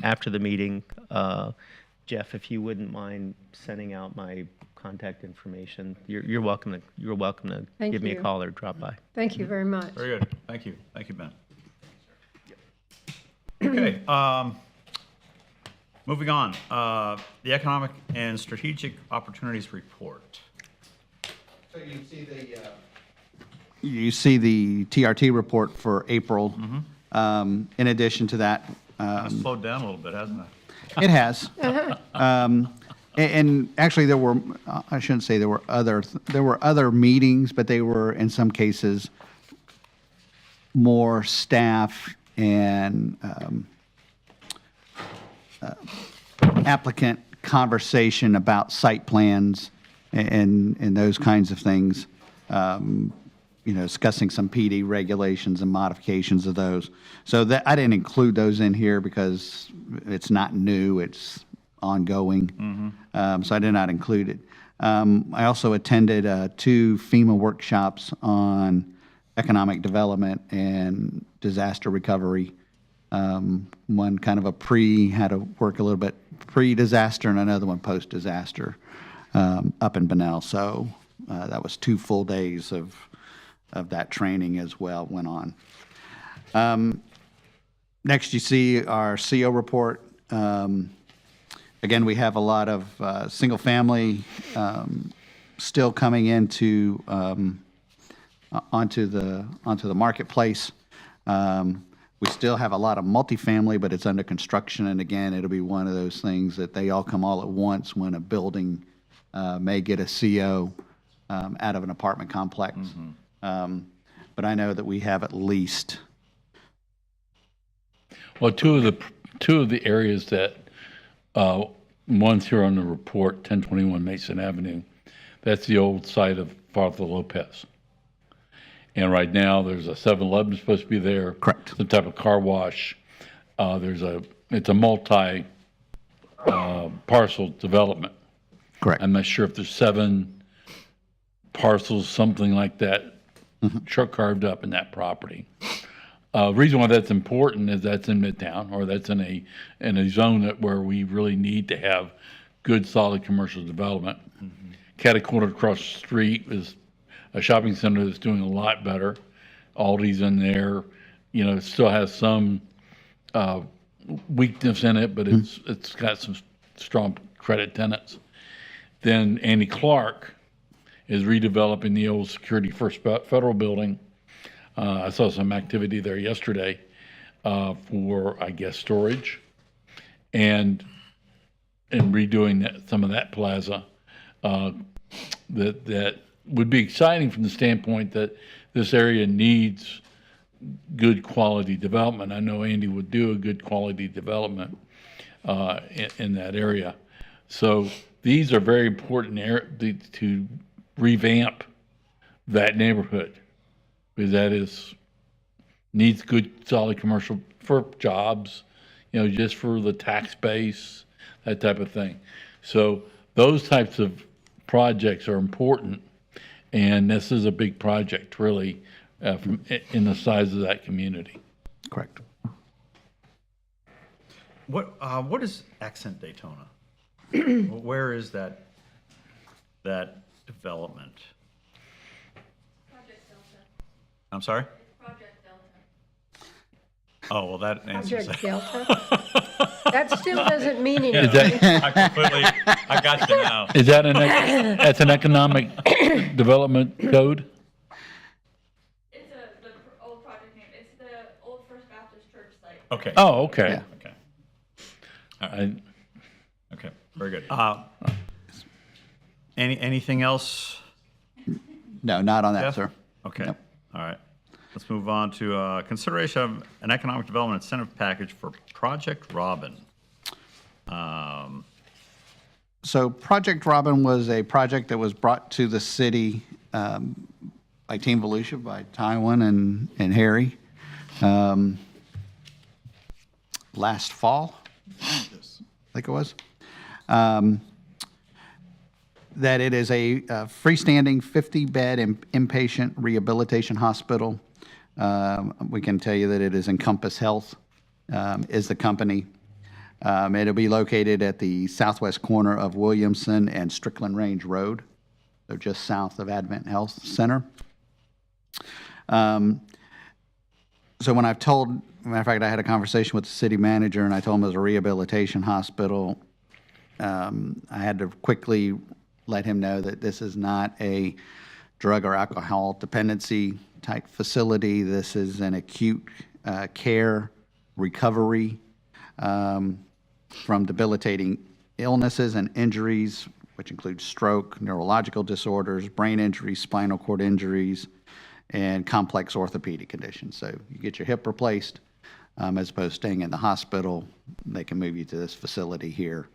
after the meeting, Jeff, if you wouldn't mind sending out my contact information, you're welcome to Thank give me a you. call or drop by. Thank you very much. Very good. Thank you. Thank you, Ben. Okay, moving on. The Economic and Strategic Opportunities Report. So you see the TRT report for April. In addition to that, It's slowed down a little bit, hasn't it? it has. And actually, there were, I shouldn't say there were other meetings, but they were, in some cases, more staff and applicant conversation about site plans and those kinds of things. You know, discussing some PD regulations and modifications of those. So that, I didn't include those in here because it's not new, it's ongoing. So I did not include it. I also attended 2 FEMA workshops on economic development and disaster recovery. One kind of had to work a little bit pre-disaster, and another one post-disaster up in Bunnell. So that was 2 full days of that training as well went on. Next, you see our CO report. Again, we have a lot of single-family still coming into onto the marketplace. We still have a lot of multifamily, but it's under construction. And again, it'll be one of those things that they all come all at once when a building may get a CO out of an apartment complex. But I know that we have at least. Well, two of the areas that, one's here on the report, 1021 Mason Avenue, that's the old site of Father Lopez. And right now, there's a 7-Eleven supposed to be there. Correct. Some type of car wash. It's a multi parcel development. Correct. I'm not sure if there's 7 parcels, something like that, carved up in that property. Reason why that's important is that's in Midtown, or that's in a zone where we really need to have good, solid commercial development. Catty-corner across the street is a shopping center that's doing a lot better. Aldi's in there, you know, it still has some weakness in it, but it's got some strong credit tenants. Then Andy Clark is redeveloping the old Security First Federal Building. I saw some activity there yesterday for, I guess, storage and redoing some of that plaza. That would be exciting from the standpoint that this area needs good quality development. I know Andy would do a good quality development in that area. So these are very important to revamp that neighborhood, because that needs good solid commercial for jobs, just for the tax base, that type of thing. So those types of projects are important, and this is a big project really in the size of that community. Correct. What is Accent Daytona? Where is that development? Project Delta. I'm sorry? Project Delta. Oh, well, that answers Project that. Delta? That still doesn't mean Is anything. that, I got you now. is that that's an economic development code? It's the old project name. It's the old First Baptist Church site. Okay. Oh, okay. Okay. I- Okay, very good. Anything else? No, not on that, Jeff? sir. Okay, Nope. all right. Let's move on to consideration of an economic development incentive package for Project Robin. So Project Robin was a project that was brought to the city by Team Volusia, by Tywin and Harry last fall, I think it was. That it is a freestanding 50-bed inpatient rehabilitation hospital. We can tell you that it is Encompass Health is the company. It'll be located at the southwest corner of Williamson and Strickland Range Road, so just south of Advent Health Center. So when I've told, matter of fact, I had a conversation with the city manager, and I told him it was a rehabilitation hospital. I had to quickly let him know that this is not a drug or alcohol dependency type facility. This is an acute care recovery from debilitating illnesses and injuries, which include stroke, neurological disorders, brain injuries, spinal cord injuries, and complex orthopedic conditions. So you get your hip replaced, as opposed to staying in the hospital, they can move you to this facility here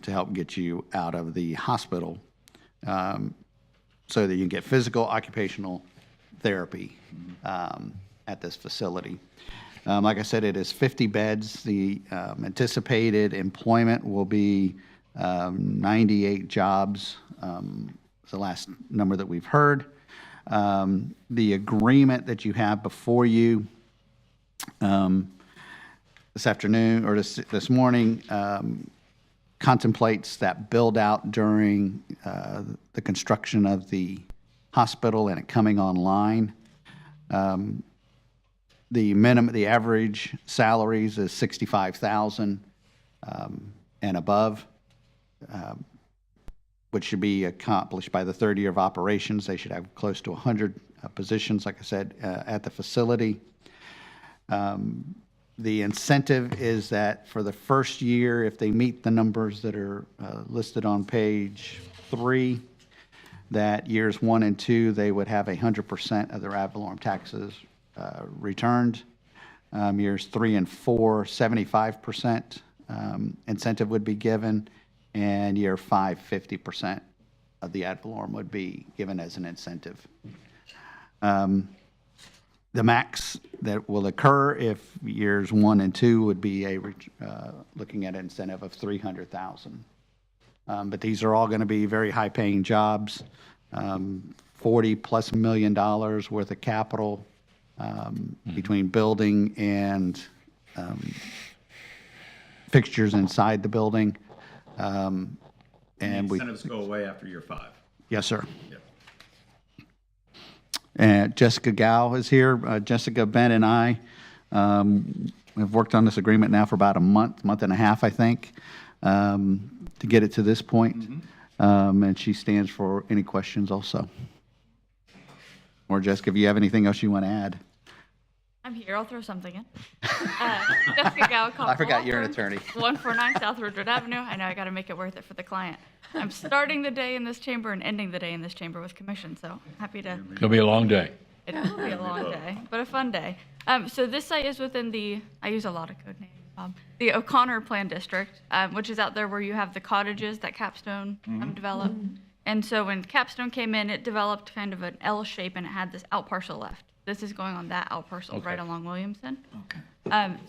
to help get you out of the hospital so that you can get physical, occupational therapy at this facility. Like I said, it is 50 beds. The anticipated employment will be 98 jobs. It's the last number that we've heard. The agreement that you have before you this afternoon or this morning contemplates that build out during the construction of the hospital and it coming online. The average salaries is $65,000 and above, which should be accomplished by the third year of operations. They should have close to 100 positions, like I said, at the facility. The incentive is that for the first year, if they meet the numbers that are listed on page 3, that years 1 and 2, they would have 100% of their ad valorem taxes returned. Years 3 and 4, 75% incentive would be given, and year 5, 50% of the ad valorem would be given as an incentive. The max that will occur if years 1 and 2 would be looking at an incentive of $300,000. But these are all going to be very high-paying jobs, $40+ million worth of capital between building and fixtures inside the building. And Incentives go away after year 5. Yes, sir. Yep. And Jessica Gao is here. Jessica, Ben, and I have worked on this agreement now for about a month and a half, I think. to get it to this point. And she stands for any questions also. Or Jessica, if you have anything else you want to add. I'm here. I'll throw something in. Jessica Gallicott. I forgot you're an attorney. 149 South Ridgewood Avenue. I know I got to make it worth it for the client. I'm starting the day in this chamber and ending the day in this chamber with commission, so happy to. It's gonna be a long day. It will be a long day, but a fun day. So this site is within the, I use a lot of code names, the O'Connor Plan District, which is out there where you have the cottages that Capstone developed. And so when Capstone came in, it developed kind of an L shape and it had this out parcel left. This is going on that out parcel right along Williamson.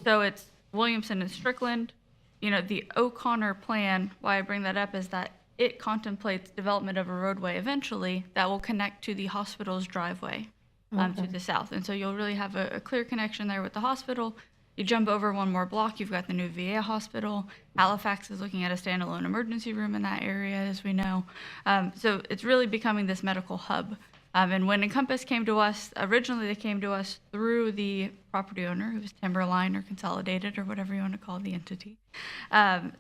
So it's Williamson and Strickland. You know, the O'Connor Plan, why I bring that up is that it contemplates development of a roadway eventually that will connect to the hospital's driveway to the south. And so you'll really have a clear connection there with the hospital. You jump over one more block, you've got the new VA hospital. Halifax is looking at a standalone emergency room in that area, as we know. So it's really becoming this medical hub. And when Encompass came to us, originally they came to us through the property owner, who was Timberline or Consolidated or whatever you want to call the entity,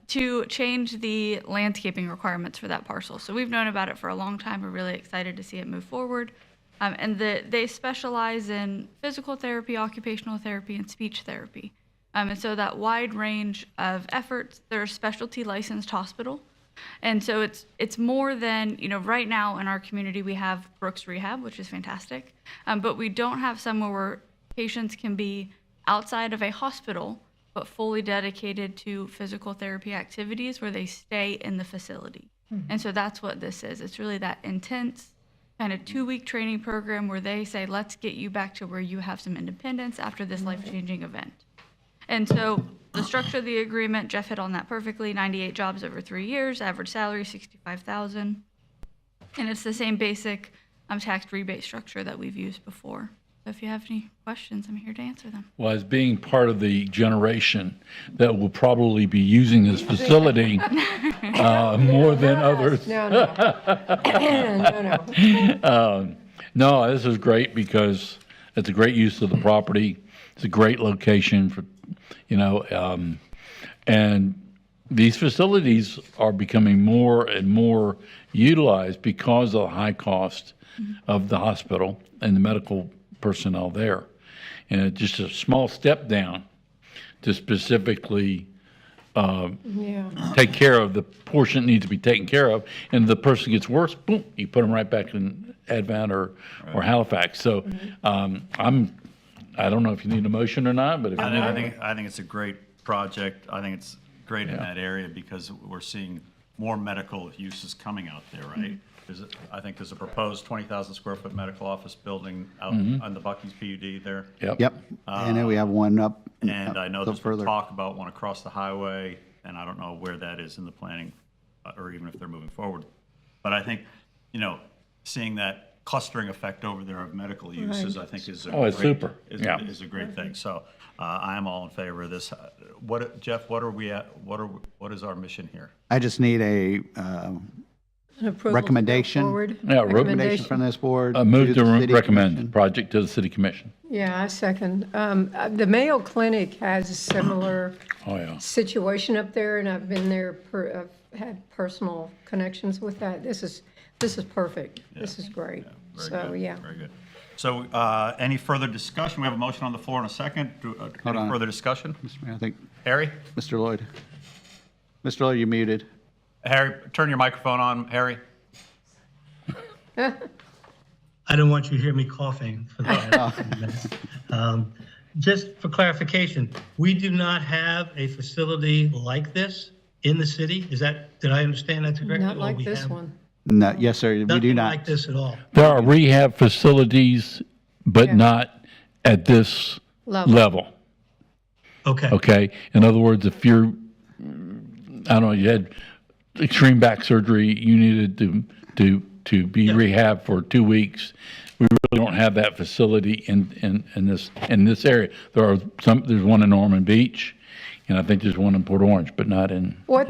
to change the landscaping requirements for that parcel. So we've known about it for a long time. We're really excited to see it move forward. And they specialize in physical therapy, occupational therapy, and speech therapy. And so that wide range of efforts, they're a specialty licensed hospital. And so it's more than, you know, right now in our community, we have Brooks Rehab, which is fantastic. But we don't have somewhere where patients can be outside of a hospital, but fully dedicated to physical therapy activities where they stay in the facility. And so that's what this is. It's really that intense kind of 2-week training program where they say, let's get you back to where you have some independence after this life-changing event. And so the structure of the agreement, Jeff hit on that perfectly, 98 jobs over 3 years, average salary $65,000. And it's the same basic tax rebate structure that we've used before. So if you have any questions, I'm here to answer them. Well, as being part of the generation that will probably be using this facility more than others. No, no. No, this is great because it's a great use of the property. It's a great location for, you know, and these facilities are becoming more and more utilized because of the high cost of the hospital and the medical personnel there. And it's just a small step down to specifically take care of the portion that needs to be taken care of. And if the person gets worse, boom, you put them right back in Advent or Halifax. So I don't know if you need a motion or not, but if I think it's a great project. I think it's great in that area because we're seeing more medical uses coming out there, right? I think there's a proposed 20,000 square foot medical office building out on the Bucky's PUD there. Yep. And then we have one up. And I know up there's been further. talk about one across the highway, and I don't know where that is in the planning, or even if they're moving forward. But I think, you know, seeing that clustering effect over there of medical uses, I think is it's super. is a great thing. So I am all in favor of this. Jeff, what are we at? What is our mission here? I just need a An approval to go recommendation. forward. Yeah, recommendation from this board. move to to the city recommend commission. project to the city commission. Yeah, I second. The Mayo Clinic has a similar Oh, yeah. situation up there, and I've been there, I've had personal connections with that. This is perfect. This is great. Very So, good, yeah. Very good. So any further discussion? We have a motion on the floor in a second. Any on. further discussion? Mr. Mayor, I think, Harry? Mr. Lloyd. Mr. Lloyd, you're muted. Harry, turn your microphone on, Harry. I don't want you to hear me coughing for that. Just for clarification, we do not have a facility like this in the city? Did I understand that correctly? Not Or like we this have one. No, yes, sir, we do Nothing not. like this at all? There are rehab facilities, but Yeah. not at this level. Okay. Okay? In other words, if you're, I don't know, you had extreme back surgery, you needed to be rehabbed for 2 weeks. We really don't have that facility in this area. There's one in Norman Beach, and I think there's one in Port Orange, but not in. What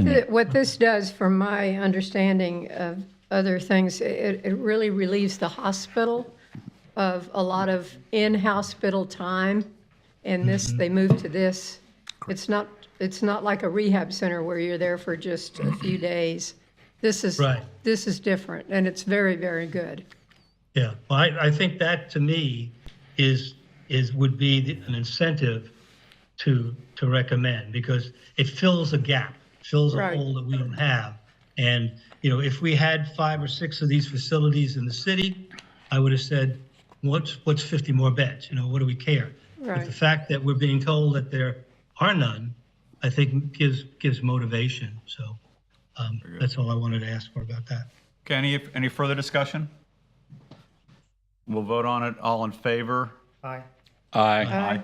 this does, from my understanding of other things, it really relieves the hospital of a lot of in-hospital time. And they move to this. It's not It's not like a rehab center where you're there for just a few days. This is, Right. this is different, and it's very, very good. Yeah, well, I think that to me would be an incentive to recommend, because it fills a gap, fills a Right. hole that we don't have. And, if we had 5 or 6 of these facilities in the city, I would have said, what's 50 more beds? What do we care? But Right. the fact that we're being told that there are none, I think gives motivation. So that's all I wanted to ask for about that. Okay, any further discussion? We'll vote on it. All in favor? Aye. Aye.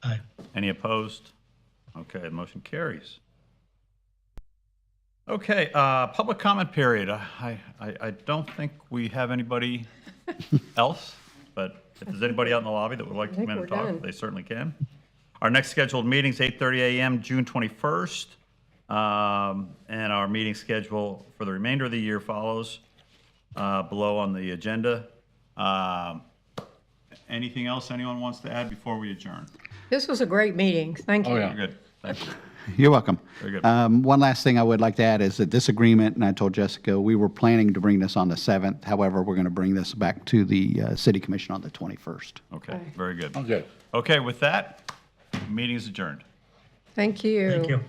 Aye. Any opposed? Okay, the motion carries. Okay, public comment period. I don't think we have anybody else, but if there's anybody out in the lobby that would like to come in and we're talk, done. they certainly can. Our next scheduled meeting is 8:30 a.m., June 21st. And our meeting schedule for the remainder of the year follows below on the agenda. Anything else anyone wants to add before we adjourn? This was a great meeting. Thank you. Oh, yeah. Very good. Thank you. You're welcome. Very good. One last thing I would like to add is that this agreement, and I told Jessica, we were planning to bring this on the 7th. However, we're going to bring this back to the City Commission on the 21st. Okay, very good. Okay. Okay, with that, meeting is adjourned. Thank you. Thank you.